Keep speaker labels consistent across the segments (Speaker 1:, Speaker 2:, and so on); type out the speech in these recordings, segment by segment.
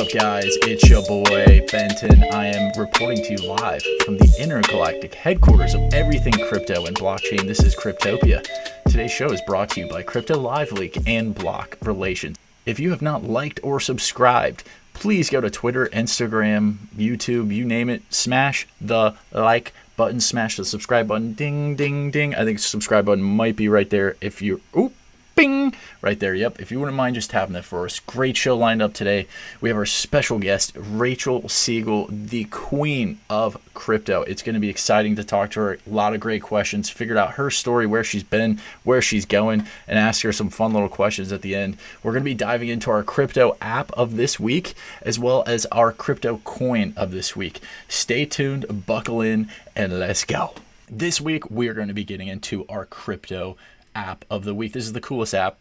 Speaker 1: up, guys? It's your boy Benton. I am reporting to you live from the intergalactic headquarters of everything crypto and blockchain. This is Cryptopia. Today's show is brought to you by CryptoLiveLeak and Block Relations. If you have not liked or subscribed, please go to Twitter, Instagram, YouTube, you name it. Smash the like button, smash the subscribe button. Ding, ding, ding. I think the subscribe button might be right there if you're... Oop. Bing! Right there, yep. If you wouldn't mind just tapping that for us. Great show lined up today. We have our special guest, Rachel Siegel, the queen of crypto. It's going to be exciting to talk to her. A lot of great questions. Figured out her story, where she's been, where she's going, and ask her some fun little questions at the end. We're going to be diving into our crypto app of this week, as well as our crypto coin of this week. Stay tuned, buckle in, and let's go. This week, we're going to be getting into our crypto app of the week. This is the coolest app.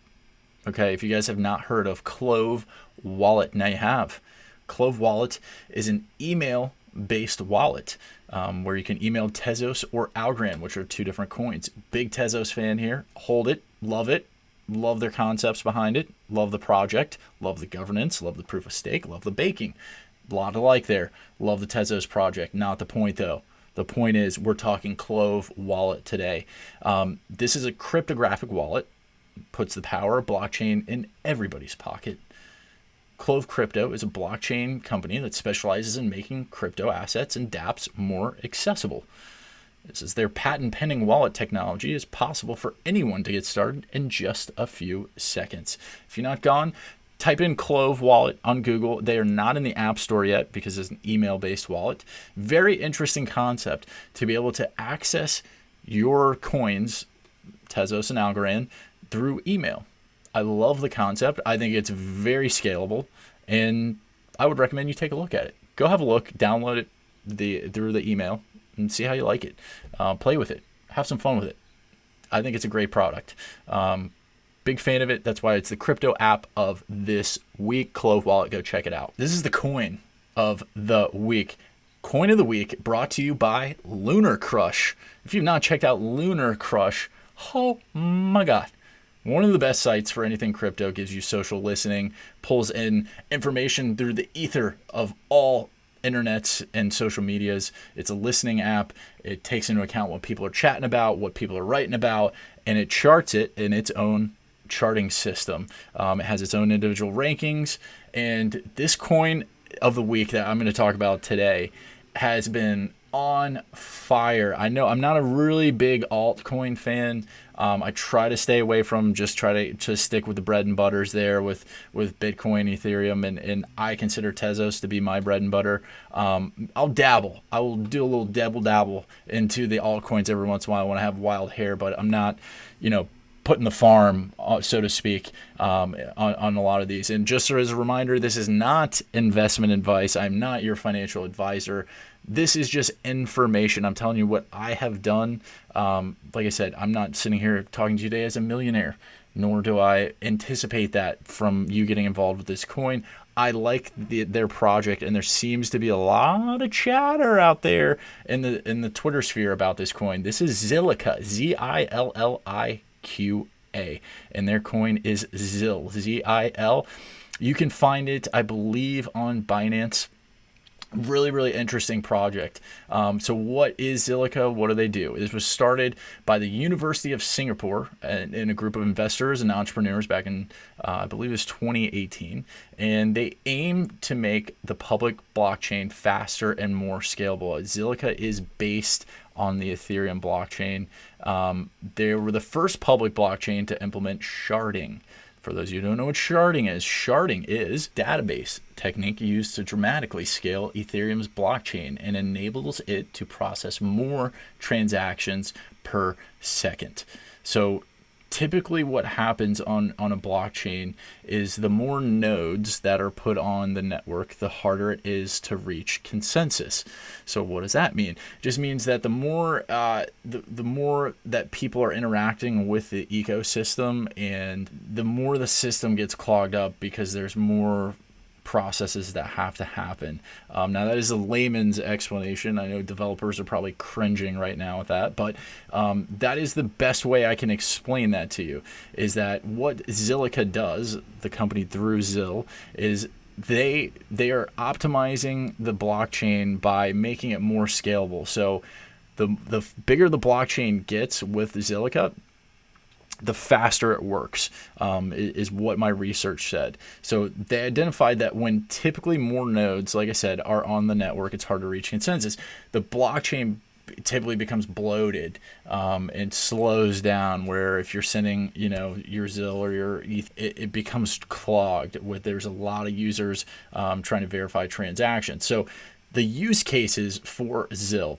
Speaker 1: Okay, if you guys have not heard of Clove Wallet, now you have. Clove Wallet is an email-based wallet where you can email Tezos or Algorand, which are two different coins. Big Tezos fan here. Hold it. Love their concepts behind it. Love the project. Love the governance. Love the proof of stake. Love the baking. A lot to like there. Love the Tezos project. Not the point, though. The point is, we're talking Clove Wallet today. This is a cryptographic wallet. Puts the power of blockchain in everybody's pocket. Clove Crypto is a blockchain company that specializes in making crypto assets and dApps more accessible. This is their patent-pending wallet technology is possible for anyone to get started in just a few seconds. If you're not gone, type in Clove Wallet on Google. They are not in the App Store yet because it's an email-based wallet. Very interesting concept to be able to access your coins, Tezos and Algorand, through email. I love the concept. I think it's very scalable, and I would recommend you take a look at it. Go have a look, download it through the email, and see how you like it. Play with it. Have some fun with it. I think it's a great product. Big fan of it. That's why it's the crypto app of this week. Clove Wallet. Go check it out. This is the coin of the week. Coin of the week brought to you by Lunar Crush. If you've not checked out Lunar Crush, oh my God. One of the best sites for anything crypto. Gives you social listening, pulls in information through the ether of all internets and social medias. It's a listening app. It takes into account what people are chatting about, what people are writing about, and it charts it in its own charting system. It has its own individual rankings, and this coin of the week that I'm going to talk about today has been on fire. I know I'm not a really big altcoin fan. I try to stay away from, just try to stick with the bread and butters there with Bitcoin, Ethereum, and I consider Tezos to be my bread and butter. I'll dabble. I will do a little dabble into the altcoins every once in a while when I have wild hair, but I'm not, putting the farm, so to speak, on a lot of these. And just as a reminder, this is not investment advice. I'm not your financial advisor. This is just information. I'm telling you what I have done. Like I said, I'm not sitting here talking to you today as a millionaire, nor do I anticipate that from you getting involved with this coin. I like their project, and there seems to be a lot of chatter out there in the Twitter sphere about this coin. This is Zilliqa, Zilliqa. And their coin is ZIL, Z-I-L. You can find it, I believe, on Binance. Really, really interesting project. So what is Zilliqa? What do they do? This was started by the University of Singapore in a group of investors and entrepreneurs back in, I believe it was 2018. And they aim to make the public blockchain faster and more scalable. Zilliqa is based on the Ethereum blockchain. They were the first public blockchain to implement sharding. For those of you who don't know what sharding is database technique used to dramatically scale Ethereum's blockchain and enables it to process more transactions per second. So typically what happens on a blockchain is the more nodes that are put on the network, the harder it is to reach consensus. So what does that mean? It just means that the more that people are interacting with the ecosystem, and the more the system gets clogged up because there's more processes that have to happen. Now that is a layman's explanation. I know developers are probably cringing right now with that, but that is the best way I can explain that to you, is that what Zilliqa does, the company through ZIL, is they are optimizing the blockchain by making it more scalable. So the bigger the blockchain gets with Zilliqa, the faster it works, is what my research said. So they identified that when typically more nodes, like I said, are on the network, it's hard to reach consensus. The blockchain typically becomes bloated and slows down, where if you're sending, your Zil or your ETH, it becomes clogged with, there's a lot of users trying to verify transactions. So the use cases for Zil,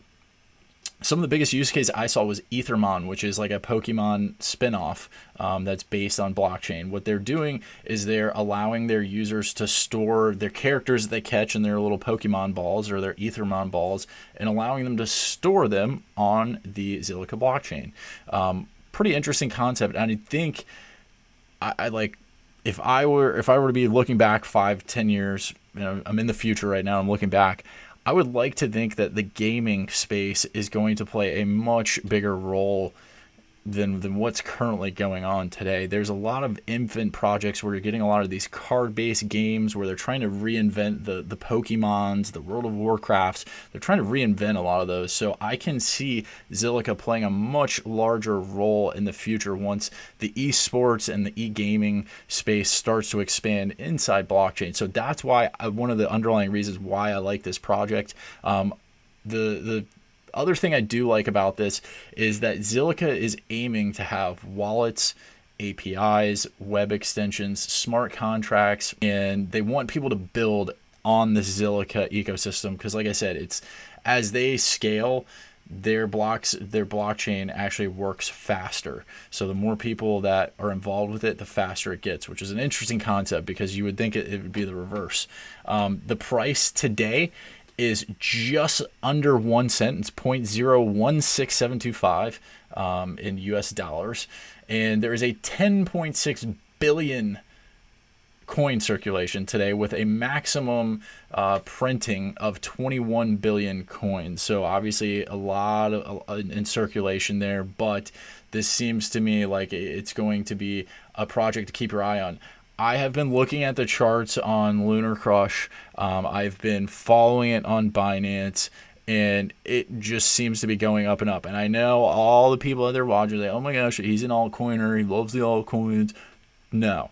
Speaker 1: some of the biggest use case I saw was Ethermon, which is like a Pokemon spinoff that's based on blockchain. What they're doing is they're allowing their users to store their characters that they catch in their little Pokemon balls or their Ethermon balls, and allowing them to store them on the Zilliqa blockchain. Pretty interesting concept. And I think I like, if I were to be looking back 5-10 years, I'm in the future right now, I'm looking back, I would like to think that the gaming space is going to play a much bigger role than what's currently going on today. There's a lot of infant projects where you're getting a lot of these card-based games where they're trying to reinvent the Pokemons, the World of Warcrafts. They're trying to reinvent a lot of those. So I can see Zilliqa playing a much larger role in the future once the esports and the e-gaming space starts to expand inside blockchain. So that's why one of the underlying reasons why I like this project. The other thing I do like about this is that Zilliqa is aiming to have wallets, APIs, web extensions, smart contracts, and they want people to build on the Zilliqa ecosystem because, like I said, it's as they scale, their blockchain actually works faster. So the more people that are involved with it, the faster it gets, which is an interesting concept because you would think it would be the reverse. The price today is just under 1 cent. It's 0.016725 in US dollars. And there is a 10.6 billion coin circulation today with a maximum printing of 21 billion coins. So obviously a lot in circulation there, but this seems to me like it's going to be a project to keep your eye on. I have been looking at the charts on Lunar Crush. I've been following it on Binance, and it just seems to be going up and up. And I know all the people that they're watching, like, oh my gosh, he's an altcoiner. He loves the altcoins. No.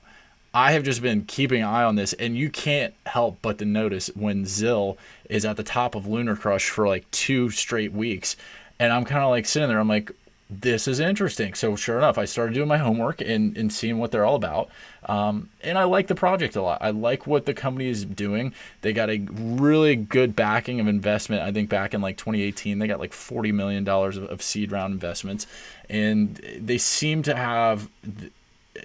Speaker 1: I have just been keeping an eye on this, and you can't help but to notice when Zil is at the top of Lunar Crush for like 2 straight weeks. And I'm kind of like sitting there, I'm like, this is interesting. So sure enough, I started doing my homework and seeing what they're all about. And I like the project a lot. I like what the company is doing. They got a really good backing of investment. I think back in like 2018, they got like $40 million of seed round investments. And they seem to have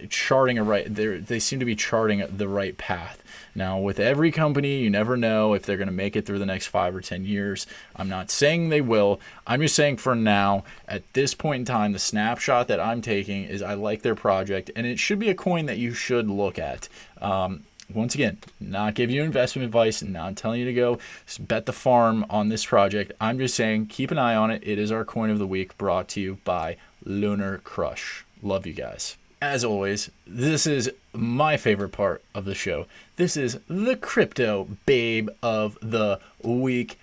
Speaker 1: they seem to be charting the right path. Now, with every company, you never know if they're going to make it through the next 5 or 10 years. I'm not saying they will. I'm just saying for now, at this point in time, the snapshot that I'm taking is I like their project, and it should be a coin that you should look at. Once again, not giving you investment advice and not telling you to go bet the farm on this project. I'm just saying keep an eye on it. It is our coin of the week, brought to you by Lunar Crush. Love you guys. As always, this is my favorite part of the show. This is the crypto babe of the week.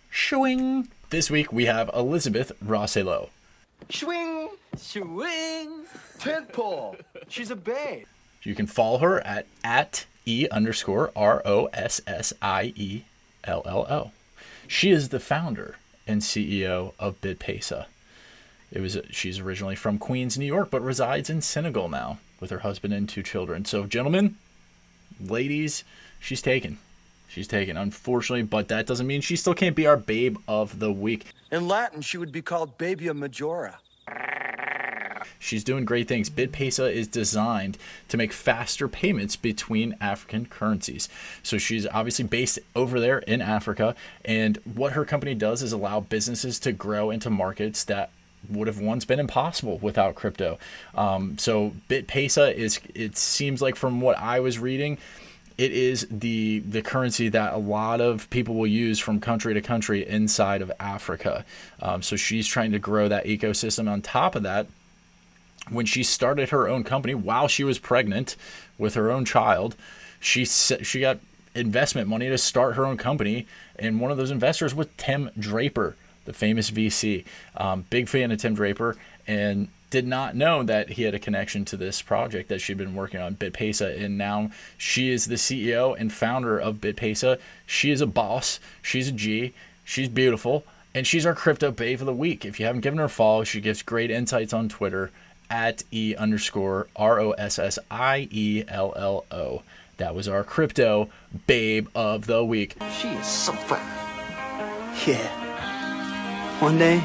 Speaker 1: Shwing. This week we have Elizabeth Rossiello.
Speaker 2: Swing, swing, tentpole. She's a babe.
Speaker 1: You can follow her at _ROSSIELLO. She is the founder and CEO of BitPesa. She's originally from Queens, New York, but resides in Senegal now with her husband and 2 children. So, gentlemen, ladies, she's taken. She's taken, unfortunately, but that doesn't mean she still can't be our babe of the week.
Speaker 2: In Latin, she would be called Babia Majora.
Speaker 1: She's doing great things. BitPesa is designed to make faster payments between African currencies. So she's obviously based over there in Africa, and what her company does is allow businesses to grow into markets that would have once been impossible without crypto. So BitPesa it seems like from what I was reading, it is the currency that a lot of people will use from country to country inside of Africa. So she's trying to grow that ecosystem. On top of that, when she started her own company while she was pregnant with her own child. She got investment money to start her own company, and one of those investors was Tim Draper, the famous VC. Big fan of Tim Draper, and did not know that he had a connection to this project that she'd been working on, BitPesa, and now she is the CEO and founder of BitPesa. She is a boss. She's a G. She's beautiful, and she's our crypto babe of the week. If you haven't given her a follow, she gives great insights on Twitter at @E_ROSSIELLO. That was our crypto babe of the week.
Speaker 2: She is so fine. Yeah. One day,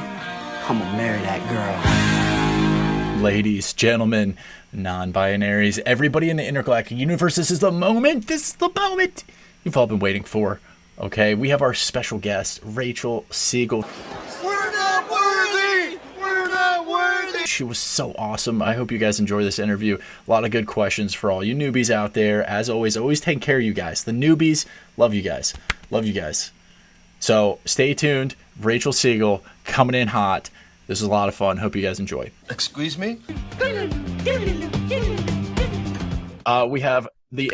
Speaker 2: I'm gonna marry that girl.
Speaker 1: Ladies, gentlemen, non-binaries, everybody in the intergalactic universe, this is the moment. This is the moment you've all been waiting for. Okay, we have our special guest, Rachel Siegel.
Speaker 2: We're not worthy! We're not worthy!
Speaker 1: She was so awesome. I hope you guys enjoy this interview. A lot of good questions for all you newbies out there. As always take care of you guys. The newbies, love you guys. Love you guys. So stay tuned. Rachel Siegel coming in hot. This is a lot of fun. Hope you guys enjoy.
Speaker 2: Excuse me?
Speaker 1: We have the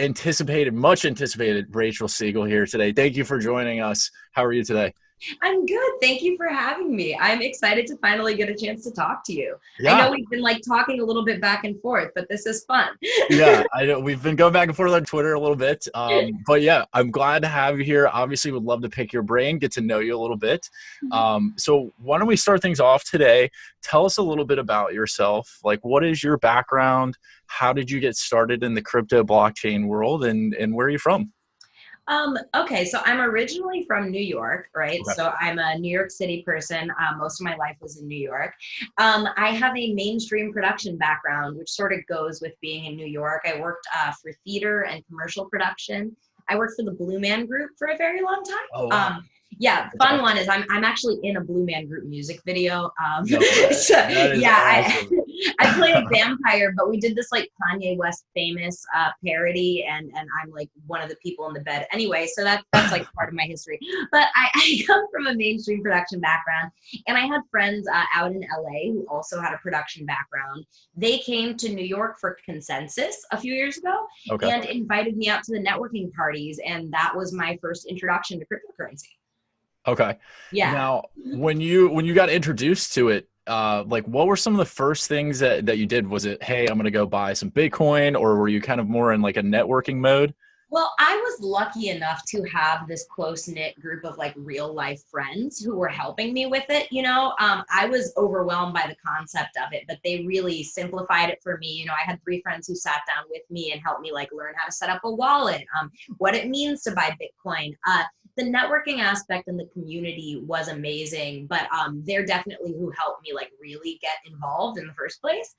Speaker 1: much anticipated Rachel Siegel here today. Thank you for joining us. How are you today?
Speaker 3: I'm good. Thank you for having me. I'm excited to finally get a chance to talk to you.
Speaker 1: Yeah.
Speaker 3: I know we've been like talking a little bit back and forth, but this is fun.
Speaker 1: Yeah, I know we've been going back and forth on Twitter a little bit. But yeah, I'm glad to have you here. Obviously, would love to pick your brain, get to know you a little bit. So why don't we start things off today? Tell us a little bit about yourself. Like, what is your background? How did you get started in the crypto blockchain world, and where are you from?
Speaker 3: Okay, so I'm originally from New York, right?
Speaker 1: Okay.
Speaker 3: So I'm a New York City person. Most of my life was in New York. I have a mainstream production background, which sort of goes with being in New York. I worked for theater and commercial production. I worked for the Blue Man Group for a very long time.
Speaker 1: Oh, wow.
Speaker 3: Yeah, fun one is I'm actually in a Blue Man Group music video.
Speaker 1: No way.
Speaker 3: So,
Speaker 1: That is awesome.
Speaker 3: I play a vampire, but we did this like Kanye West famous parody, and I'm like one of the people in the bed. Anyway, so that's like part of my history. But I come from a mainstream production background, and I had friends out in LA who also had a production background. They came to New York for Consensus a few years ago, and invited me out to the networking parties, and that was my first introduction to cryptocurrency.
Speaker 1: Okay.
Speaker 3: Yeah.
Speaker 1: Now, when you got introduced to it, like what were some of the first things that you did? Was it, hey, I'm going to go buy some Bitcoin, or were you kind of more in like a networking mode?
Speaker 3: Well, I was lucky enough to have this close-knit group of like real life friends who were helping me with it. You know, I was overwhelmed by the concept of it, but they really simplified it for me. You know, I had 3 friends who sat down with me and helped me like learn how to set up a wallet, what it means to buy Bitcoin. The networking aspect and the community was amazing, but they're definitely who helped me like really get involved in the first place.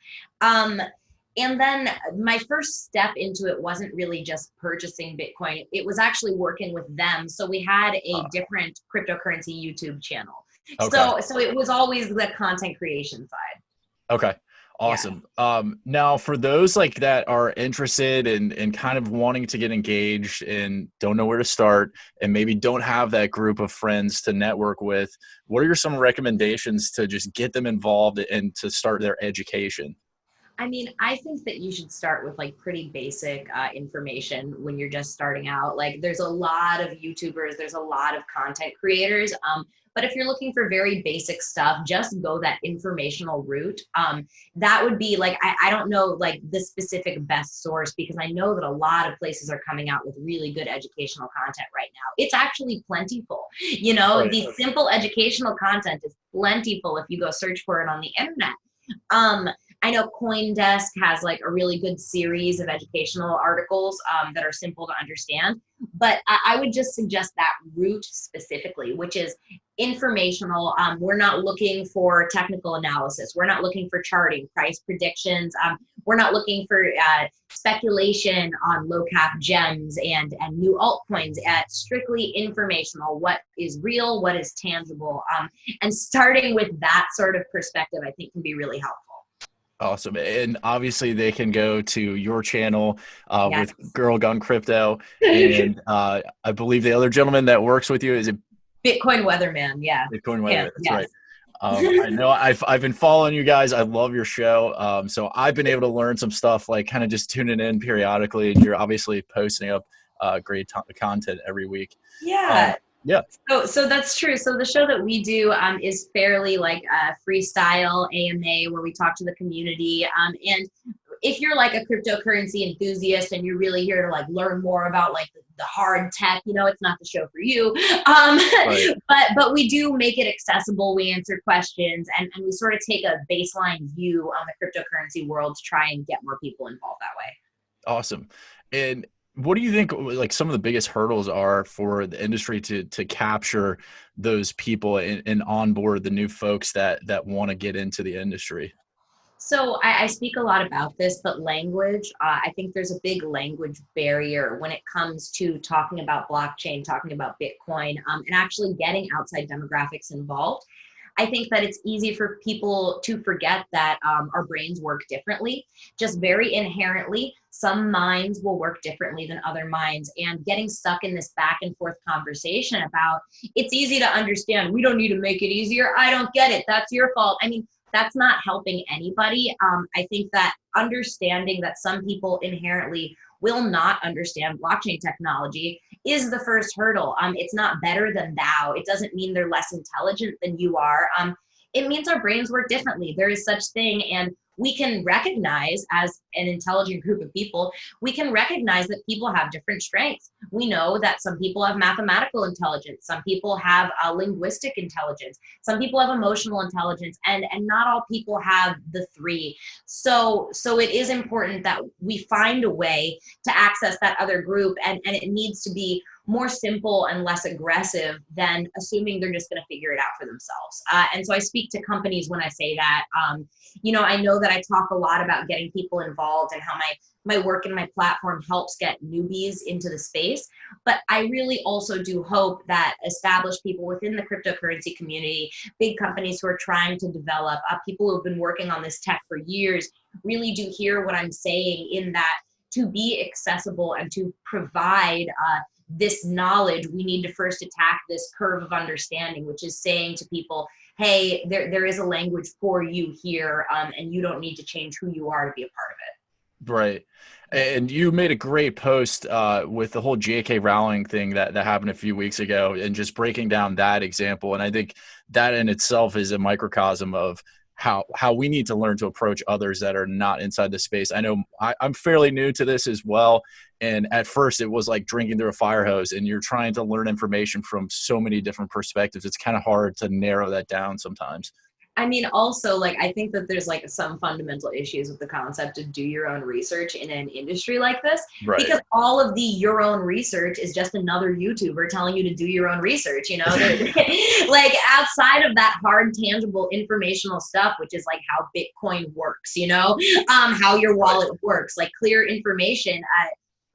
Speaker 3: And then my first step into it wasn't really just purchasing Bitcoin. It was actually working with them. So we had a different cryptocurrency YouTube channel.
Speaker 1: Okay.
Speaker 3: So it was always the content creation side.
Speaker 1: Okay. Awesome. Yeah. Now for those like that are interested in kind of wanting to get engaged and don't know where to start and maybe don't have that group of friends to network with, what are some recommendations to just get them involved and to start their education?
Speaker 3: I mean, I think that you should start with like pretty basic information when you're just starting out. Like there's a lot of YouTubers, there's a lot of content creators. But if you're looking for very basic stuff, just go that informational route. That would be like, I don't know like the specific best source, because I know that a lot of places are coming out with really good educational content right now. It's actually plentiful. You know,
Speaker 1: Right.
Speaker 3: The simple educational content is plentiful if you go search for it on the internet. I know CoinDesk has like a really good series of educational articles that are simple to understand, but I would just suggest that route specifically, which is informational. We're not looking for technical analysis. We're not looking for charting, price predictions. We're not looking for speculation on low cap gems and new altcoins. Strictly informational, what is real, what is tangible. And starting with that sort of perspective, I think can be really helpful.
Speaker 1: Awesome. And obviously they can go to your channel
Speaker 3: Yes.
Speaker 1: with Girl Gun Crypto. And I believe the other gentleman that works with you, is it
Speaker 3: Bitcoin Weatherman, yeah.
Speaker 1: Bitcoin Weather?
Speaker 3: Yeah,
Speaker 1: That's
Speaker 3: yes.
Speaker 1: I know I've been following you guys. I love your show. So I've been able to learn some stuff, like kind of just tuning in periodically, and you're obviously posting up great content every week.
Speaker 3: Yeah.
Speaker 1: Yeah.
Speaker 3: So that's true. So the show that we do is fairly like freestyle AMA, where we talk to the community. And if you're like a cryptocurrency enthusiast and you're really here to like learn more about like the hard tech, it's not the show for you.
Speaker 1: Right.
Speaker 3: But we do make it accessible. We answer questions, and we sort of take a baseline view on the cryptocurrency world to try and get more people involved that way.
Speaker 1: Awesome. And what do you think like some of the biggest hurdles are for the industry to capture those people and onboard the new folks that want to get into the industry?
Speaker 3: So I speak a lot about this, but language, I think there's a big language barrier when it comes to talking about blockchain, talking about Bitcoin, and actually getting outside demographics involved. I think that it's easy for people to forget that our brains work differently. Just very inherently, some minds will work differently than other minds. And getting stuck in this back and forth conversation about it's easy to understand, we don't need to make it easier. I don't get it. That's your fault. I mean, that's not helping anybody. I think that understanding that some people inherently will not understand blockchain technology is the first hurdle. It's not better than thou. It doesn't mean they're less intelligent than you are. It means our brains work differently. There is such thing, and we can recognize as an intelligent group of people, we can recognize that people have different strengths. We know that some people have mathematical intelligence, some people have linguistic intelligence, some people have emotional intelligence, and not all people have the three. So it is important that we find a way to access that other group, and it needs to be more simple and less aggressive than assuming they're just going to figure it out for themselves. And so I speak to companies when I say that. I know that I talk a lot about getting people involved and how my work and my platform helps get newbies into the space. But I really also do hope that established people within the cryptocurrency community, big companies who are trying to develop, people who have been working on this tech for years, really do hear what I'm saying, in that to be accessible and to provide this knowledge, we need to first attack this curve of understanding, which is saying to people, hey, there is a language for you here, and you don't need to change who you are to be a part of it.
Speaker 1: Right. And you made a great post with the whole J.K. Rowling thing that happened a few weeks ago, and just breaking down that example. And I think that in itself is a microcosm of how we need to learn to approach others that are not inside the space. I know I'm fairly new to this as well. And at first it was like drinking through a fire hose, and you're trying to learn information from so many different perspectives. It's kind of hard to narrow that down sometimes.
Speaker 3: I mean, also, like, I think that there's like some fundamental issues with the concept of do your own research in an industry like this,
Speaker 1: Right.
Speaker 3: Because all of the your own research is just another YouTuber telling you to do your own research, like outside of that hard, tangible, informational stuff, which is like how Bitcoin works, how your wallet works, like clear information.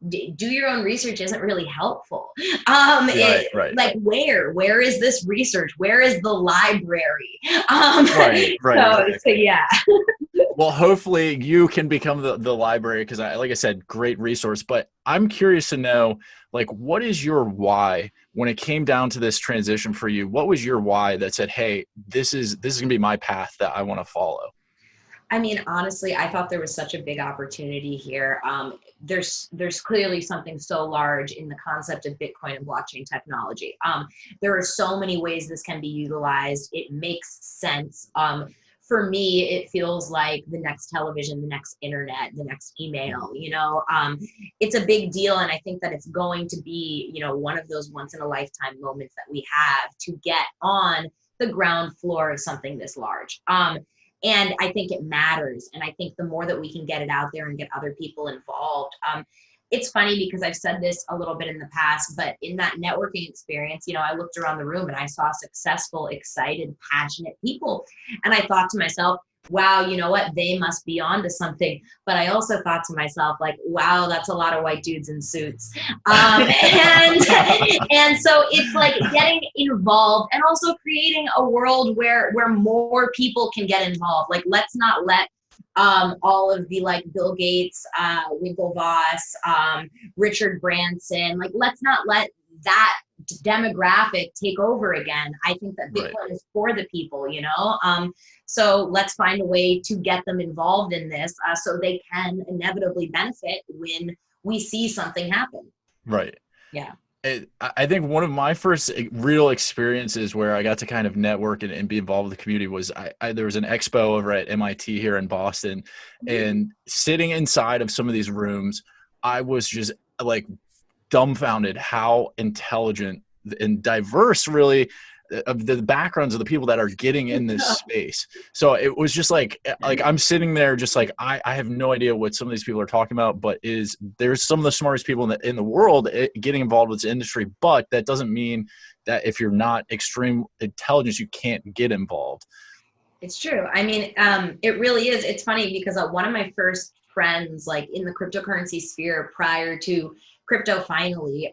Speaker 3: Do your own research isn't really helpful.
Speaker 1: Right.
Speaker 3: Like where is this research? Where is the library?
Speaker 1: Right.
Speaker 3: So yeah.
Speaker 1: Well, hopefully you can become the library, because like I said, great resource. But I'm curious to know, like, what is your why when it came down to this transition for you? What was your why that said, hey, this is gonna be my path that I want to follow?
Speaker 3: I mean, honestly, I thought there was such a big opportunity here. There's clearly something so large in the concept of Bitcoin and blockchain technology. There are so many ways this can be utilized. It makes sense. For me, it feels like the next television, the next internet, the next email, it's a big deal. And I think that it's going to be, one of those once in a lifetime moments that we have to get on the ground floor of something this large. And I think it matters. And I think the more that we can get it out there and get other people involved, it's funny because I've said this a little bit in the past, but in that networking experience, I looked around the room and I saw successful, excited, passionate people. And I thought to myself, wow, you know what? They must be onto something. But I also thought to myself, like, wow, that's a lot of white dudes in suits. And so it's like getting involved and also creating a world where more people can get involved. Like, let's not let all of the like Bill Gates, Winklevoss, Richard Branson, like let's not let that demographic take over again. I think that
Speaker 1: Right.
Speaker 3: Bitcoin is for the people, you know? So let's find a way to get them involved in this so they can inevitably benefit when we see something happen.
Speaker 1: Right.
Speaker 3: Yeah.
Speaker 1: I think one of my first real experiences where I got to kind of network and be involved with the community was there was an expo over at MIT here in Boston, and sitting inside of some of these rooms, I was just like dumbfounded how intelligent and diverse really of the backgrounds of the people that are getting in this space. So it was just like I'm sitting there just like I have no idea what some of these people are talking about, but there's some of the smartest people in the world getting involved with this industry. But that doesn't mean that if you're not extreme intelligence, you can't get involved.
Speaker 3: It's true. I mean, it really is. It's funny because one of my first friends, like in the cryptocurrency sphere prior to CryptoFinally,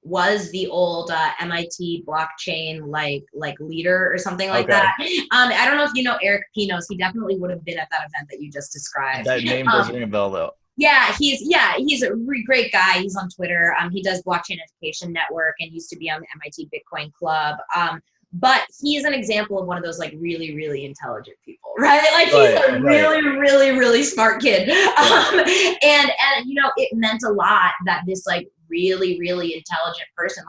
Speaker 3: was the old MIT blockchain like leader or something like
Speaker 1: Okay.
Speaker 3: that. I don't know if you know Eric Pinos. He definitely would have been at that event that you just described.
Speaker 1: That name does ring a bell though.
Speaker 3: Yeah, he's a really great guy. He's on Twitter. He does Blockchain Education Network and used to be on the MIT Bitcoin Club. But he is an example of one of those like really, really intelligent people, right? Like he's a really, really, really smart kid. And you know, it meant a lot that this like really, really intelligent person,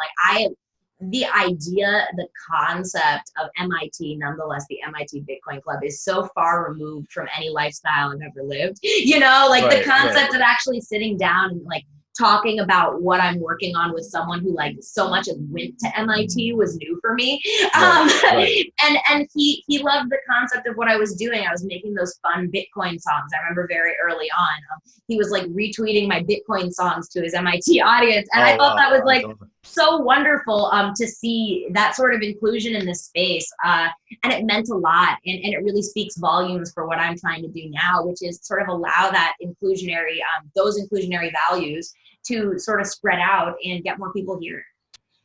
Speaker 3: the idea, the concept of MIT, nonetheless, the MIT Bitcoin Club is so far removed from any lifestyle I've ever lived. You know, like the concept of actually sitting down and like talking about what I'm working on with someone who like so much went to MIT was new for me. And he loved the concept of what I was doing. I was making those fun Bitcoin songs. I remember very early on, he was like retweeting my Bitcoin songs to his MIT audience. And I thought that was like so wonderful to see that sort of inclusion in this space. And it meant a lot. And it really speaks volumes for what I'm trying to do now, which is sort of allow that inclusionary, those inclusionary values to sort of spread out and get more people here.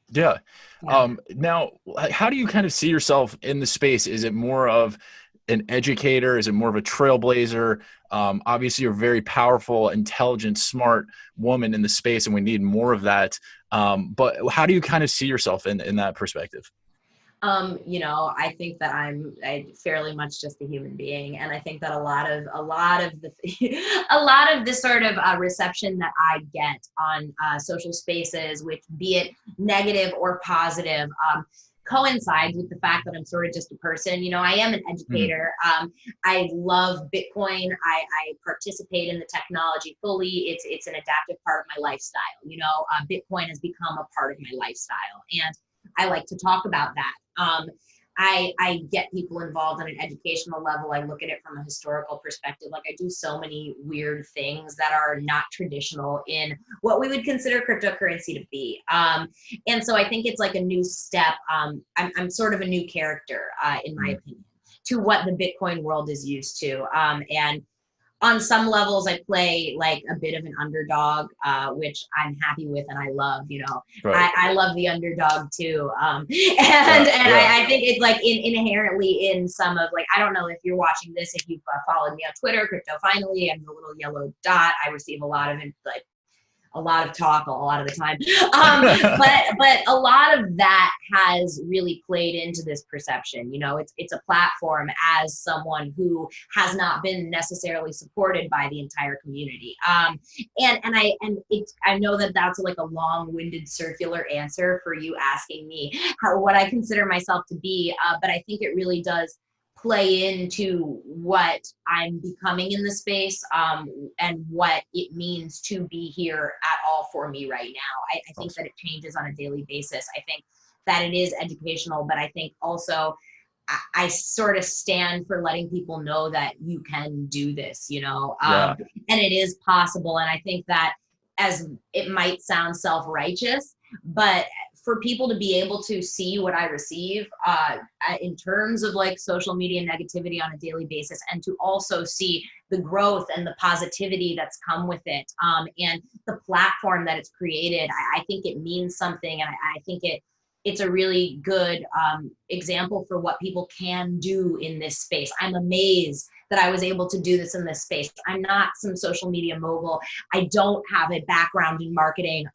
Speaker 1: Yeah. Now, how do you kind of see yourself in the space? Is it more of an educator? Is it more of a trailblazer? Obviously, you're a very powerful, intelligent, smart woman in the space, and we need more of that. But how do you kind of see yourself in that perspective?
Speaker 3: You know, I think that I'm fairly much just a human being, and I think that a lot of the a lot of the sort of reception that I get on social spaces, which be it negative or positive, coincides with the fact that I'm sort of just a person. You know, I am an educator. I love Bitcoin. I participate in the technology fully. It's an adaptive part of my lifestyle. You know, Bitcoin has become a part of my lifestyle, and I like to talk about that. I get people involved on an educational level. I look at it from a historical perspective. Like I do so many weird things that are not traditional in what we would consider cryptocurrency to be. And so I think it's like a new step. I'm sort of a new character, in my opinion, to what the Bitcoin world is used to. And on some levels, I play like a bit of an underdog, which I'm happy with and I love. You know, I love the underdog too. I think it's like inherently in some of like, I don't know if you're watching this, if you've followed me on Twitter, CryptoFinally, I'm the little yellow dot. I receive a lot of talk a lot of the time. But a lot of that has really played into this perception. You know, it's a platform as someone who has not been necessarily supported by the entire community. And I know that that's like a long-winded circular answer for you asking me what I consider myself to be. But I think it really does play into what I'm becoming in the space, and what it means to be here at all for me right now. I think that it changes on a daily basis. I think that it is educational, but I think also I sort of stand for letting people know that you can do this, you know, and it is possible. And I think that, as it might sound self-righteous, but for people to be able to see what I receive in terms of like social media negativity on a daily basis, and to also see the growth and the positivity that's come with it, and the platform that it's created, I think it means something. And I think it's a really good example for what people can do in this space. I'm amazed that I was able to do this in this space. I'm not some social media mogul. I don't have a background in marketing.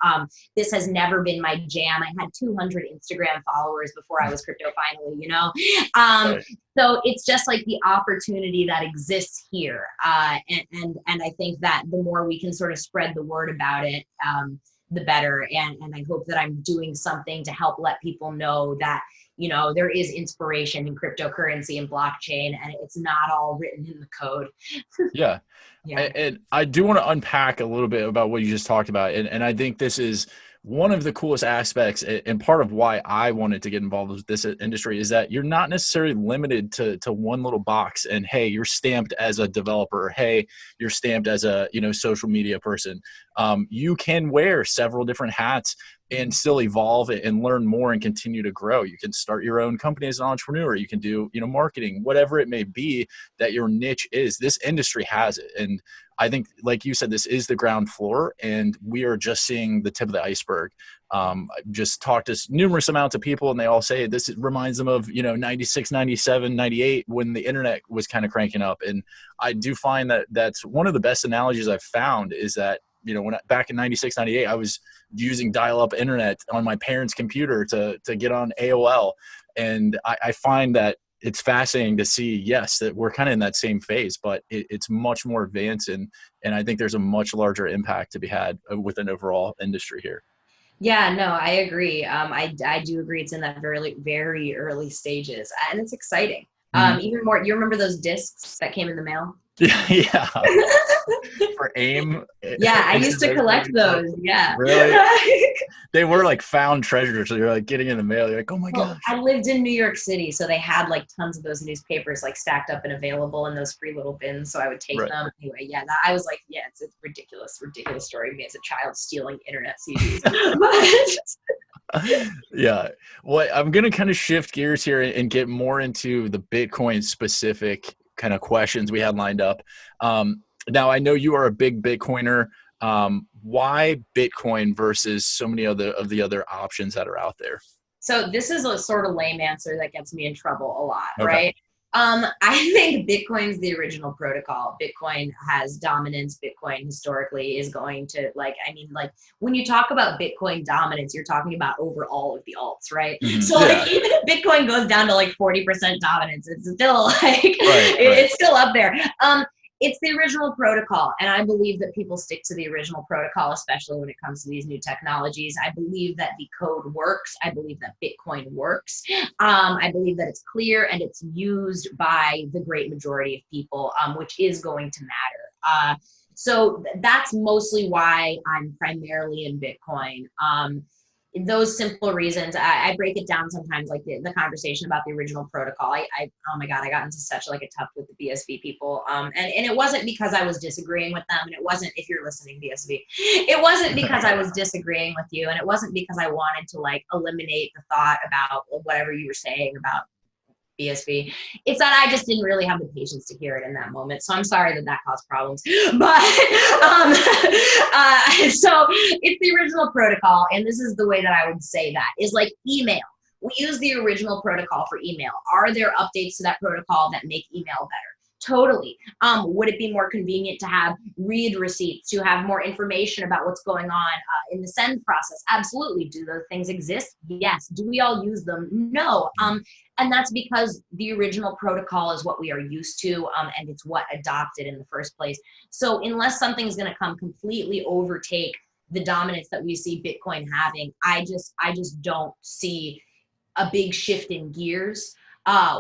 Speaker 3: This has never been my jam. I had 200 Instagram followers before I was CryptoFinally, you know?
Speaker 1: Right.
Speaker 3: So it's just like the opportunity that exists here. And I think that the more we can sort of spread the word about it, the better. And I hope that I'm doing something to help let people know that, you know, there is inspiration in cryptocurrency and blockchain, and it's not all written in the code.
Speaker 1: Yeah.
Speaker 3: Yeah.
Speaker 1: And I do want to unpack a little bit about what you just talked about. And I think this is one of the coolest aspects, and part of why I wanted to get involved with this industry, is that you're not necessarily limited to one little box and, hey, you're stamped as a developer. Hey, you're stamped as a, you know, social media person. You can wear several different hats and still evolve and learn more and continue to grow. You can start your own company as an entrepreneur. You can do, you know, marketing, whatever it may be that your niche is. This industry has it. And I think, like you said, this is the ground floor, and we are just seeing the tip of the iceberg. I just talked to numerous amounts of people, and they all say this reminds them of, you know, 96, 97, 98, when the internet was kind of cranking up. And I do find that that's one of the best analogies I've found, is that, you know, back in 96, 98, I was using dial-up internet on my parents' computer to get on AOL. And I find that it's fascinating to see, yes, that we're kind of in that same phase, but it's much more advanced. And I think there's a much larger impact to be had with an overall industry here.
Speaker 3: Yeah, no, I agree. I do agree. It's in that very early stages, and it's exciting. Even more, you remember those discs that came in the mail?
Speaker 1: Yeah. For AIM.
Speaker 3: Yeah, I used to collect those. Yeah.
Speaker 1: Really? They were like found treasures. So you're like getting in the mail. You're like, oh my gosh.
Speaker 3: I lived in New York City, so they had like tons of those newspapers like stacked up and available in those free little bins. So I would take them. Anyway, yeah, I was like, yeah, it's a ridiculous story of me as a child stealing internet CDs.
Speaker 1: Yeah. Well, I'm going to kind of shift gears here and get more into the Bitcoin specific kind of questions we had lined up. Now, I know you are a big Bitcoiner. Why Bitcoin versus so many of the other options that are out there?
Speaker 3: So this is a sort of lame answer that gets me in trouble a lot,
Speaker 1: Okay.
Speaker 3: right? I think Bitcoin's the original protocol. Bitcoin has dominance. Bitcoin historically is going to, like, I mean, like when you talk about Bitcoin dominance, you're talking about over all of the alts, right?
Speaker 1: Mm-hmm.
Speaker 3: So like even if Bitcoin goes down to like 40% dominance, it's still like,
Speaker 1: Right.
Speaker 3: it's still up there. It's the original protocol, and I believe that people stick to the original protocol, especially when it comes to these new technologies. I believe that the code works. I believe that Bitcoin works. I believe that it's clear and it's used by the great majority of people, which is going to matter. So that's mostly why I'm primarily in Bitcoin. Those simple reasons, I break it down sometimes, like the conversation about the original protocol. Oh my God, I got into such like a tough with the BSV people. And it wasn't because I was disagreeing with them. And it wasn't, if you're listening, BSV, it wasn't because I was disagreeing with you. And it wasn't because I wanted to like eliminate the thought about whatever you were saying about BSV. It's that I just didn't really have the patience to hear it in that moment. So I'm sorry that caused problems. But so it's the original protocol. And this is the way that I would say that is like email. We use the original protocol for email. Are there updates to that protocol that make email better? Totally. Would it be more convenient to have read receipts, to have more information about what's going on in the send process? Absolutely. Do those things exist? Yes. Do we all use them? No. And that's because the original protocol is what we are used to, and it's what adopted in the first place. So unless something's going to come completely overtake the dominance that we see Bitcoin having, I just don't see a big shift in gears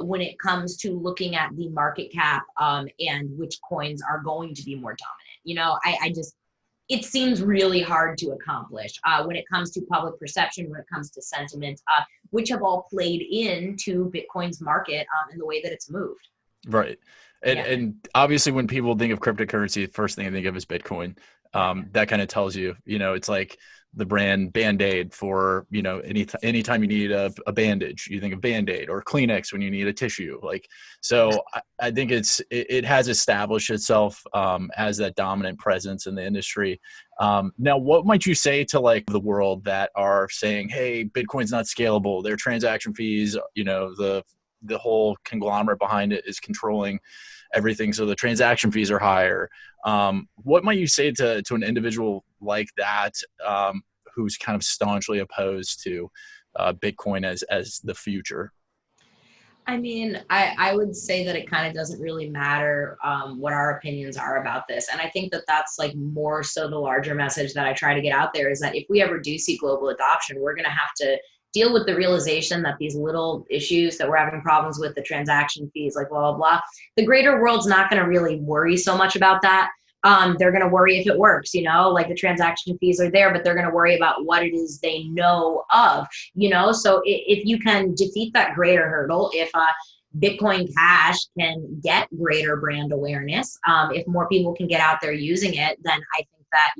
Speaker 3: when it comes to looking at the market cap and which coins are going to be more dominant. You know, it seems really hard to accomplish when it comes to public perception, when it comes to sentiment, which have all played into Bitcoin's market and the way that it's moved.
Speaker 1: Right. And obviously when people think of cryptocurrency, the first thing they think of is Bitcoin. That kind of tells you, it's like the brand Band-Aid for, anytime you need a bandage, you think of Band-Aid, or Kleenex when you need a tissue. Like, so I think it has established itself as that dominant presence in the industry. Now, what might you say to like the world that are saying, hey, Bitcoin's not scalable, their transaction fees, the whole conglomerate behind it is controlling everything, so the transaction fees are higher. What might you say to an individual like that, who's kind of staunchly opposed to Bitcoin as the future?
Speaker 3: I mean, I would say that it kind of doesn't really matter what our opinions are about this. And I think that that's like more so the larger message that I try to get out there, is that if we ever do see global adoption, we're going to have to deal with the realization that these little issues that we're having problems with, the transaction fees, like blah, blah, blah, the greater world's not going to really worry so much about that. They're going to worry if it works, like the transaction fees are there, but they're going to worry about what it is they know of, so if you can defeat that greater hurdle, if Bitcoin Cash can get greater brand awareness, if more people can get out there using it, then I think that,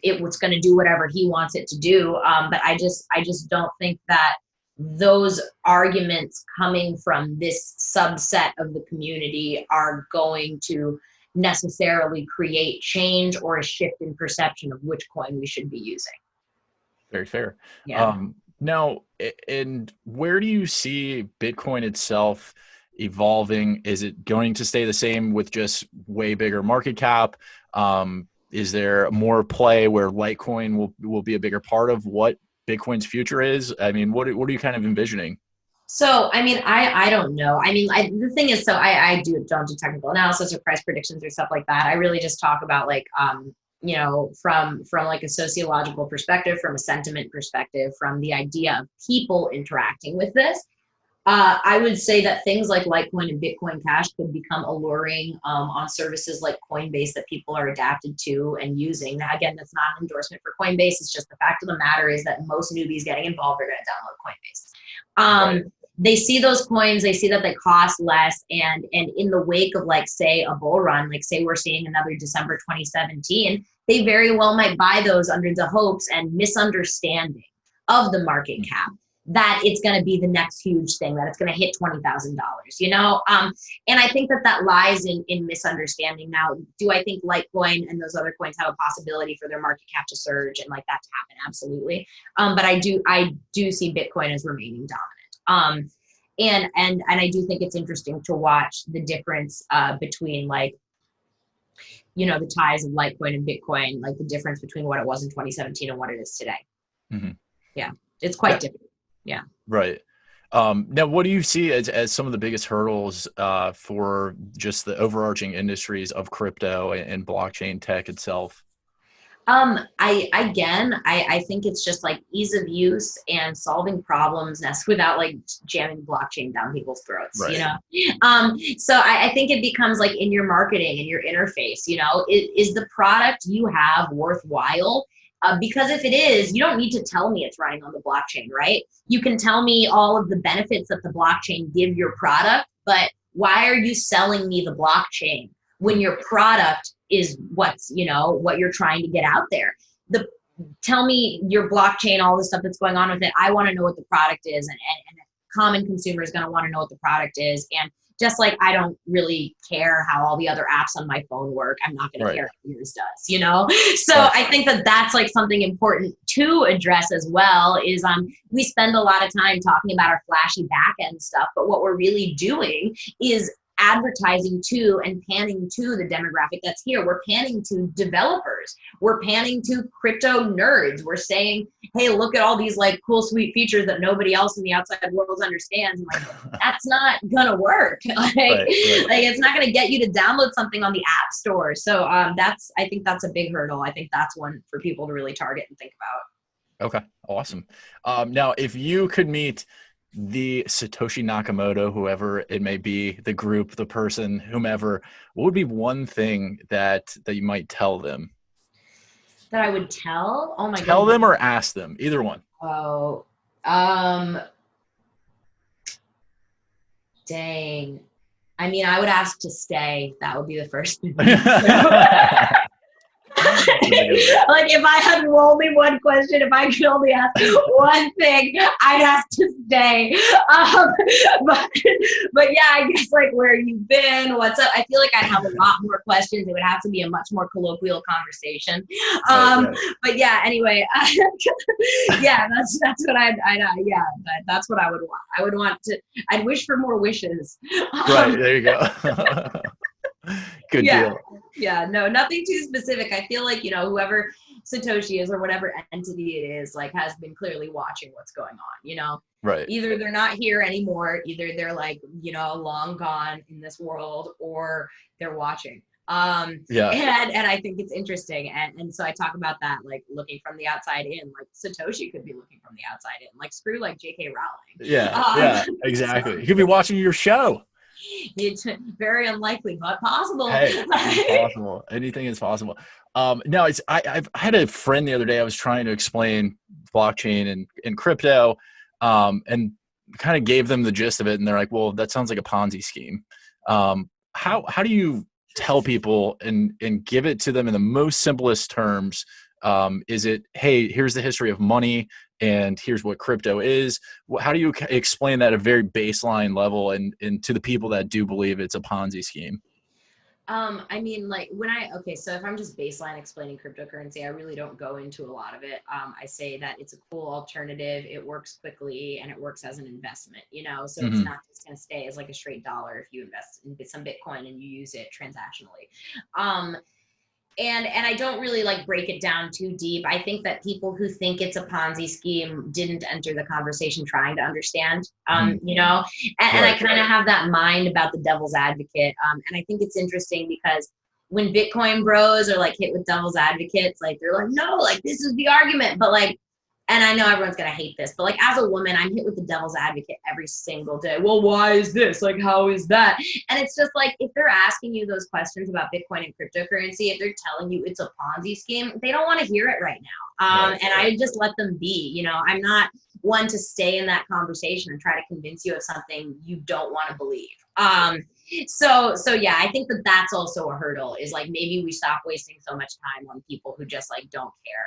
Speaker 3: it was going to do whatever he wants it to do. But I just don't think that those arguments coming from this subset of the community are going to necessarily create change or a shift in perception of which coin we should be using.
Speaker 1: Very fair.
Speaker 3: Yeah.
Speaker 1: Now, and where do you see Bitcoin itself evolving? Is it going to stay the same with just way bigger market cap? Is there more play where Litecoin will be a bigger part of what Bitcoin's future is? I mean, what are you kind of envisioning?
Speaker 3: So, I mean, I don't know. I mean, the thing is, so I don't do technical analysis or price predictions or stuff like that. I really just talk about like, from like a sociological perspective, from a sentiment perspective, from the idea of people interacting with this. I would say that things like Litecoin and Bitcoin Cash could become alluring on services like Coinbase that people are adapted to and using. Now, again, that's not an endorsement for Coinbase. It's just the fact of the matter is that most newbies getting involved are going to download Coinbase.
Speaker 1: Right.
Speaker 3: They see those coins, they see that they cost less, and in the wake of like, say, a bull run, like say we're seeing another December 2017, they very well might buy those under the hopes and misunderstanding of the market cap, that it's going to be the next huge thing, that it's going to hit $20,000, and I think that lies in misunderstanding. Now, do I think Litecoin and those other coins have a possibility for their market cap to surge and like that to happen? Absolutely. But I do see Bitcoin as remaining dominant. And I do think it's interesting to watch the difference between like, the ties of Litecoin and Bitcoin, like the difference between what it was in 2017 and what it is today.
Speaker 1: Mm-hmm.
Speaker 3: Yeah, it's quite different. Yeah.
Speaker 1: Right. Now, what do you see as some of the biggest hurdles for just the overarching industries of crypto and blockchain tech itself?
Speaker 3: I think it's just like ease of use and solving problems without like jamming blockchain down people's throats,
Speaker 1: Right.
Speaker 3: So I think it becomes like in your marketing and your interface, is the product you have worthwhile? Because if it is, you don't need to tell me it's running on the blockchain, right? You can tell me all of the benefits that the blockchain give your product, but why are you selling me the blockchain when your product is what you're trying to get out there? Tell me your blockchain, all the stuff that's going on with it. I want to know what the product is, and a common consumer is going to want to know what the product is. And just like I don't really care how all the other apps on my phone work, I'm not going to care if yours does, So I think that that's like something important to address as well, is we spend a lot of time talking about our flashy back end stuff, but what we're really doing is advertising to and panning to the demographic that's here. We're panning to developers. We're panning to crypto nerds. We're saying, hey, look at all these like cool, sweet features that nobody else in the outside world understands. And like, that's not gonna work. Like it's not gonna get you to download something on the app store. So I think that's a big hurdle. I think that's one for people to really target and think about.
Speaker 1: Okay, awesome. Now, if you could meet the Satoshi Nakamoto, whoever it may be, the group, the person, whomever, what would be one thing that you might tell them?
Speaker 3: That I would tell? Oh my god.
Speaker 1: Tell them or ask them, either one.
Speaker 3: Oh, dang. I mean, I would ask to stay. That would be the first thing. Like if I had only one question, if I could only ask one thing, I'd ask to stay. But, but yeah, I guess like where you've been, what's up. I feel like I'd have a lot more questions. It would have to be a much more colloquial conversation.
Speaker 1: Right.
Speaker 3: But yeah, anyway, yeah, that's what yeah, that's what I would want. I would want to, I'd wish for more wishes.
Speaker 1: Right, there you go. Good
Speaker 3: Yeah.
Speaker 1: deal.
Speaker 3: Yeah, no, nothing too specific. I feel like, whoever Satoshi is or whatever entity it is, like has been clearly watching what's going on,
Speaker 1: Right.
Speaker 3: Either they're not here anymore, either they're like, long gone in this world, or they're watching.
Speaker 1: Yeah.
Speaker 3: And I think it's interesting. And so I talk about that, like looking from the outside in, like Satoshi could be looking from the outside in, like screw like J.K. Rowling.
Speaker 1: Yeah, exactly.
Speaker 3: So,
Speaker 1: you could be watching your show.
Speaker 3: It's very unlikely, but possible.
Speaker 1: Hey, it's possible. Anything is possible. No, I've had a friend the other day. I was trying to explain blockchain and crypto, and kind of gave them the gist of it, and they're like, "Well, that sounds like a Ponzi scheme." How do you tell people and give it to them in the most simplest terms? Is it, hey, here's the history of money and here's what crypto is? How do you explain that at a very baseline level and to the people that do believe it's a Ponzi scheme?
Speaker 3: I mean, like so if I'm just baseline explaining cryptocurrency, I really don't go into a lot of it. I say that it's a cool alternative. It works quickly and it works as an investment, so it's not just going to stay as like a straight dollar if you invest in some Bitcoin and you use it transactionally. And I don't really like break it down too deep. I think that people who think it's a Ponzi scheme didn't enter the conversation trying to understand, and I kind of have that mind about the devil's advocate. And I think it's interesting because when Bitcoin bros are like hit with devil's advocates, like they're like, no, like this is the argument, but like, and I know everyone's going to hate this, but like as a woman, I'm hit with the devil's advocate every single day. Well, why is this? Like, how is that? And it's just like, if they're asking you those questions about Bitcoin and cryptocurrency, if they're telling you it's a Ponzi scheme, they don't want to hear it right now. And I just let them be, I'm not one to stay in that conversation and try to convince you of something you don't want to believe. So yeah, I think that that's also a hurdle, is like maybe we stop wasting so much time on people who just like don't care.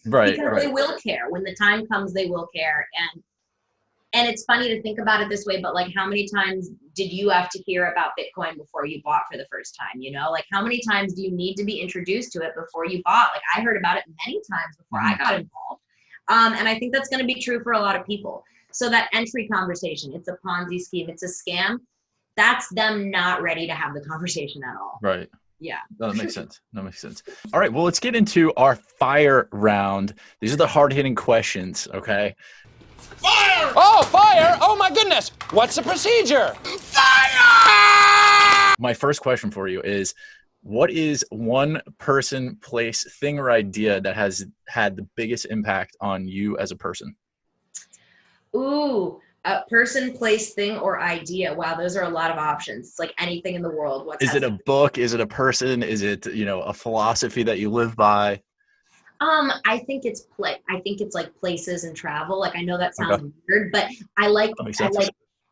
Speaker 3: Because they will care. When the time comes, they will care. And it's funny to think about it this way, but like how many times did you have to hear about Bitcoin before you bought for the first time? Like how many times do you need to be introduced to it before you bought? Like I heard about it many times before I got involved. And I think that's going to be true for a lot of people. So that entry conversation, it's a Ponzi scheme, it's a scam. That's them not ready to have the conversation at all.
Speaker 1: Right.
Speaker 3: Yeah.
Speaker 1: No, that makes sense. All right. Well, let's get into our fire round. These are the hard-hitting questions, okay?
Speaker 4: Fire! Oh, fire! Oh, my goodness. What's the procedure? Fire!
Speaker 1: My first question for you is, what is one person, place, thing, or idea that has had the biggest impact on you as a person?
Speaker 3: Ooh. A person, place, thing, or idea. Wow, those are a lot of options. It's like anything in the world.
Speaker 1: Is it a book? Is it a person? Is it, a philosophy that you live by?
Speaker 3: I think it's like places and travel. Like I know that sounds weird, but I like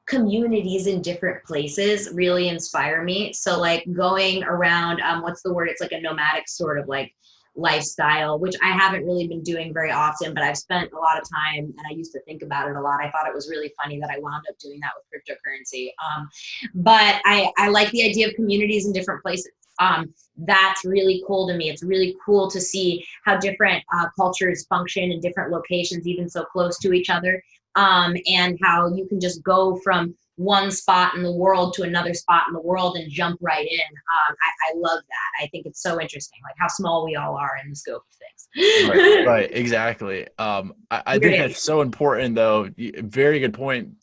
Speaker 3: communities in different places really inspire me. So like going around, what's the word? It's like a nomadic sort of like lifestyle, which I haven't really been doing very often, but I've spent a lot of time and I used to think about it a lot. I thought it was really funny that I wound up doing that with cryptocurrency. But I like the idea of communities in different places. That's really cool to me. It's really cool to see how different cultures function in different locations, even so close to each other. And how you can just go from one spot in the world to another spot in the world and jump right in. I love that. I think it's so interesting, like how small we all are in the scope of things.
Speaker 1: Right, exactly. I think that's so important, though. Very good point.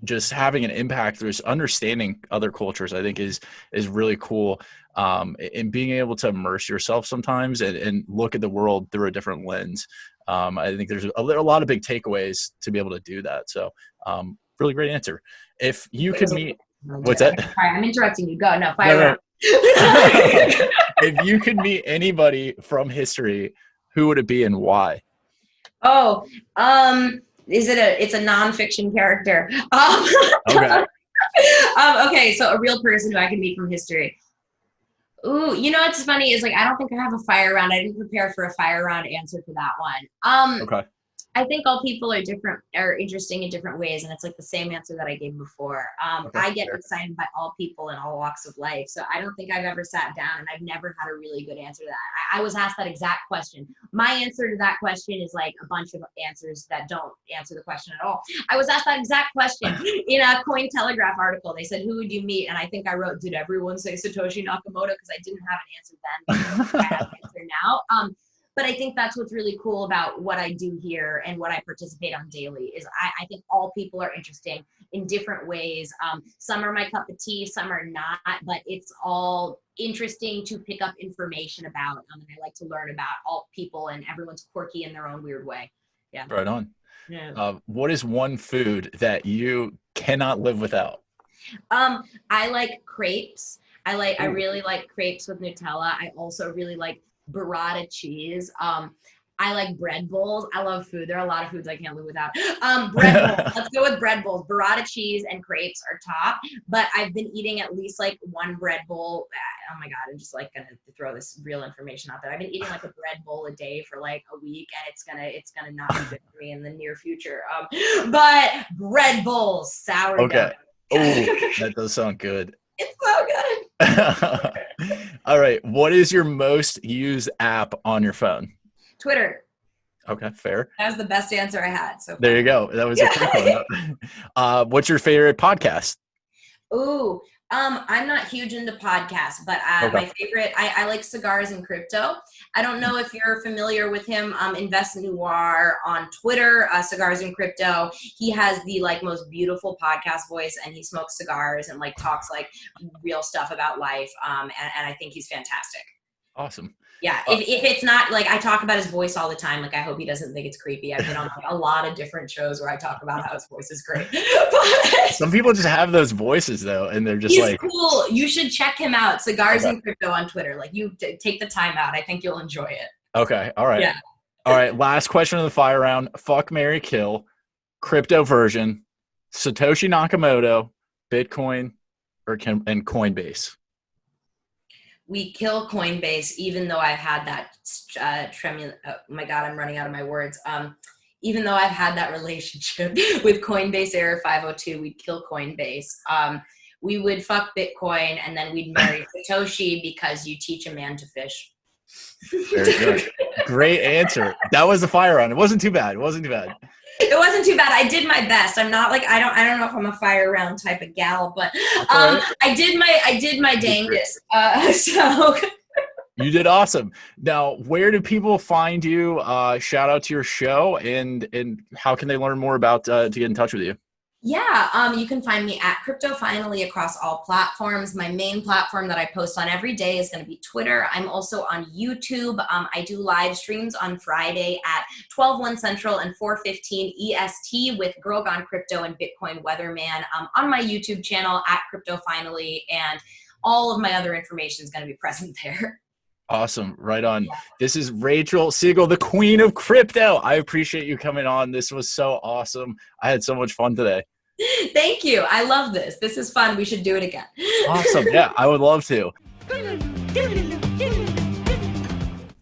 Speaker 1: Just having an impact through understanding other cultures, I think is really cool. And being able to immerse yourself sometimes and look at the world through a different lens. I think there's a lot of big takeaways to be able to do that. So really great answer. If you could meet, what's that?
Speaker 3: Sorry, I'm interrupting you. Go. No, fire.
Speaker 1: No. If you could meet anybody from history, who would it be and why?
Speaker 3: Oh, it's a nonfiction character.
Speaker 1: Okay.
Speaker 3: Okay, so a real person who I can meet from history. Ooh, you know what's funny is like I don't think I have a fire round. I didn't prepare for a fire round answer for that one.
Speaker 1: Okay.
Speaker 3: I think all people are different, are interesting in different ways, and it's like the same answer that I gave before.
Speaker 1: Okay.
Speaker 3: I get
Speaker 1: Fair.
Speaker 3: excited by all people in all walks of life, so I don't think I've ever sat down and I've never had a really good answer to that. I was asked that exact question. My answer to that question is like a bunch of answers that don't answer the question at all. I was asked that exact question in a Cointelegraph article. They said, "Who would you meet?" And I think I wrote, "Did everyone say Satoshi Nakamoto?" Because I didn't have an answer then. But I have an answer now. But I think that's what's really cool about what I do here and what I participate on daily is I think all people are interesting in different ways. Some are my cup of tea, some are not, but it's all interesting to pick up information about. And I like to learn about all people, and everyone's quirky in their own weird way. Yeah.
Speaker 1: Right on.
Speaker 3: Yeah.
Speaker 1: What is one food that you cannot live without?
Speaker 3: I like crepes. I
Speaker 1: Ooh.
Speaker 3: really like crepes with Nutella. I also really like burrata cheese. I like bread bowls. I love food. There are a lot of foods I can't live without. Bread bowls. Let's go with bread bowls. Burrata cheese and crepes are top. But I've been eating at least like one bread bowl. Oh my God, I'm just like gonna throw this real information out there. I've been eating like a bread bowl a day for like a week, and it's gonna not be good for me in the near future. But bread bowls, sourdough.
Speaker 1: Okay. Oh, that does sound good.
Speaker 3: It's so good.
Speaker 1: All right. What is your most used app on your phone?
Speaker 3: Twitter.
Speaker 1: Okay, fair.
Speaker 3: That was the best answer I had. So
Speaker 1: There you go. That was a quick one. What's your favorite podcast?
Speaker 3: Ooh, I'm not huge into podcasts, but my favorite, I like Cigars and Crypto. I don't know if you're familiar with him. Invest Noir on Twitter, Cigars and Crypto. He has the like most beautiful podcast voice, and he smokes cigars and like talks like real stuff about life. And I think he's fantastic.
Speaker 1: Awesome.
Speaker 3: Yeah, if it's not like I talk about his voice all the time, like I hope he doesn't think it's creepy. I've been on like, a lot of different shows where I talk about how his voice is great. But
Speaker 1: some people just have those voices though, and they're just
Speaker 3: he's
Speaker 1: like
Speaker 3: cool. You should check him out. Cigars and Crypto on Twitter. Like you take the time out. I think you'll enjoy it.
Speaker 1: Okay. All right.
Speaker 3: Yeah.
Speaker 1: All right. Last question of the fire round. Fuck, marry, kill. Crypto version. Satoshi Nakamoto, Bitcoin, and Coinbase.
Speaker 3: We kill Coinbase, even though I've had that oh my God, I'm running out of my words. Even though I've had that relationship with Coinbase Error 502, we'd kill Coinbase. We would fuck Bitcoin, and then we'd marry Satoshi because you teach a man to fish.
Speaker 1: Very good. Great answer. That was the fire round. It wasn't too bad. It wasn't too bad.
Speaker 3: It wasn't too bad. I did my best. I'm not like I don't know if I'm a fire round type of gal, but
Speaker 1: right.
Speaker 3: I did my dangest. So
Speaker 1: you did awesome. Now, where do people find you? Shout out to your show, and how can they learn more about to get in touch with you?
Speaker 3: Yeah, you can find me at CryptoFinally across all platforms. My main platform that I post on every day is going to be Twitter. I'm also on YouTube. I do live streams on Friday at 12:01 Central and 4:15 EST with Girl Gone Crypto and Bitcoin Weatherman on my YouTube channel at CryptoFinally, and all of my other information is going to be present there.
Speaker 1: Awesome. Right on. Yeah. This is Rachel Siegel, the queen of crypto. I appreciate you coming on. This was so awesome. I had so much fun today.
Speaker 3: Thank you. I love this. This is fun. We should do it again.
Speaker 1: Awesome. Yeah, I would love to.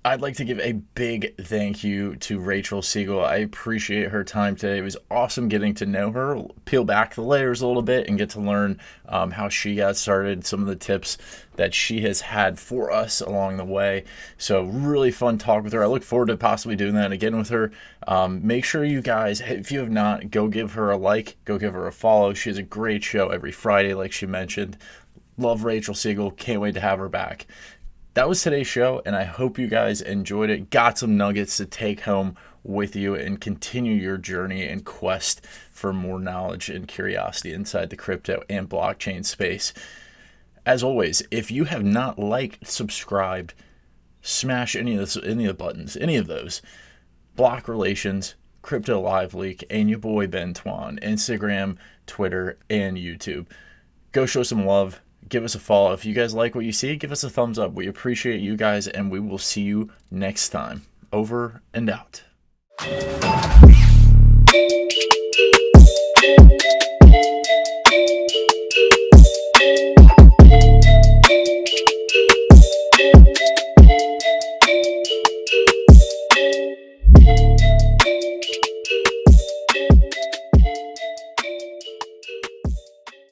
Speaker 1: I'd like to give a big thank you to Rachel Siegel. I appreciate her time today. It was awesome getting to know her, peel back the layers a little bit, and get to learn how she got started, some of the tips that she has had for us along the way. So really fun talk with her. I look forward to possibly doing that again with her. Make sure you guys, if you have not, go give her a like, go give her a follow. She has a great show every Friday, like she mentioned. Love Rachel Siegel. Can't wait to have her back. That was today's show, and I hope you guys enjoyed it. Got some nuggets to take home with you and continue your journey and quest for more knowledge and curiosity inside the crypto and blockchain space. As always, if you have not liked, subscribed, smash any of the buttons, any of those. Block Relations, CryptoLiveLeak, and your boy Benton Yaun, Instagram, Twitter, and YouTube. Go show some love. Give us a follow. If you guys like what you see, give us a thumbs up. We appreciate you guys, and we will see you next time. Over and out.